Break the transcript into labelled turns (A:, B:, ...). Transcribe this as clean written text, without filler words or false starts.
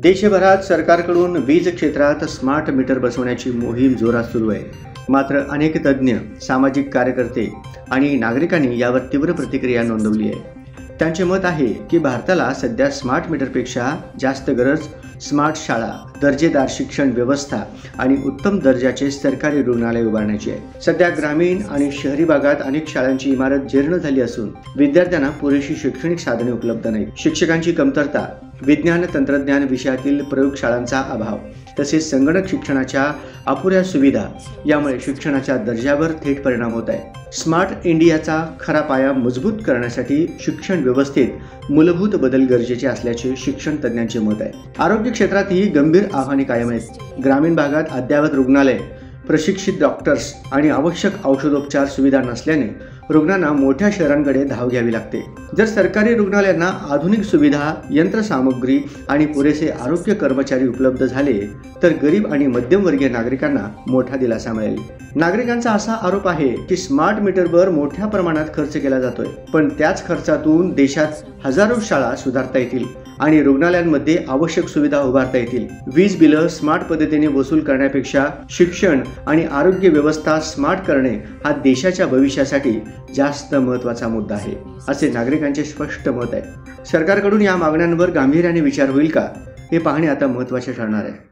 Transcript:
A: देशभरात सरकारकडून वीज क्षेत्रात स्मार्ट मीटर बसवण्याची मोहीम जोरात सुरू आहे. मात्र अनेक तज्ज्ञ, सामाजिक कार्यकर्ते आणि नागरिकांनी यावर तीव्र प्रतिक्रिया नोंदवली आहे. त्यांचे मत आहे की भारताला सध्या स्मार्ट मीटरपेक्षा जास्त गरज स्मार्ट शाळा, दर्जेदार शिक्षण व्यवस्था आणि उत्तम दर्जाचे सरकारी रुग्णालय उभारण्याची आहे. सध्या ग्रामीण आणि शहरी भागात अनेक शाळांची इमारत जीर्ण झाली असून विद्यार्थ्यांना पुरेशी शैक्षणिक साधने उपलब्ध नाहीत. शिक्षकांची कमतरता, विज्ञान तंत्रज्ञान विषयातील प्रयोगशाळांचा अभाव तसेच संगणक शिक्षणाच्या अपुऱ्या सुविधा यामुळे शिक्षणाच्या दर्जावर थेट परिणाम होत आहे. स्मार्ट इंडियाचा खरा पाया मजबूत करण्यासाठी शिक्षण व्यवस्थेत मूलभूत बदल गरजेचे असल्याचे शिक्षण तज्ज्ञांचे मत आहे. आरोग्य क्षेत्रातही गंभीर आव्हाने कायम आहेत. ग्रामीण भागात अद्ययावत रुग्णालय, प्रशिक्षित डॉक्टर्स आणि आवश्यक औषधोपचार सुविधा नसल्याने रुग्णांना मोठ्या शहरांकडे धाव घ्यावी लागते. जर सरकारी रुग्णालयांना आधुनिक सुविधा, यंत्रसामुग्री आणि पुरेसे आरोग्य कर्मचारी उपलब्ध झाले तर गरीब आणि मध्यमवर्गीय नागरिकांना मोठा दिलासा मिळेल. नागरिकांचा असा आरोप आहे की स्मार्ट मीटरवर मोठ्या प्रमाणात खर्च केला जातोय, पण त्याच खर्चातून देशात हजारो शाळा सुधारता येतील आणि रुग्णालयांमध्ये आवश्यक सुविधा उभारता येतील. वीज बिलं स्मार्ट पद्धतीने वसूल करण्यापेक्षा शिक्षण आणि आरोग्य व्यवस्था स्मार्ट करणे हा देशाच्या भविष्यासाठी जास्त महत्त्वाचा मुद्दा आहे, असे नागरिकांचे स्पष्ट मत आहे. सरकारकडून या मागण्यांवर गांभीर्याने विचार होईल का, हे पाहणे आता महत्त्वाचे ठरणार आहे.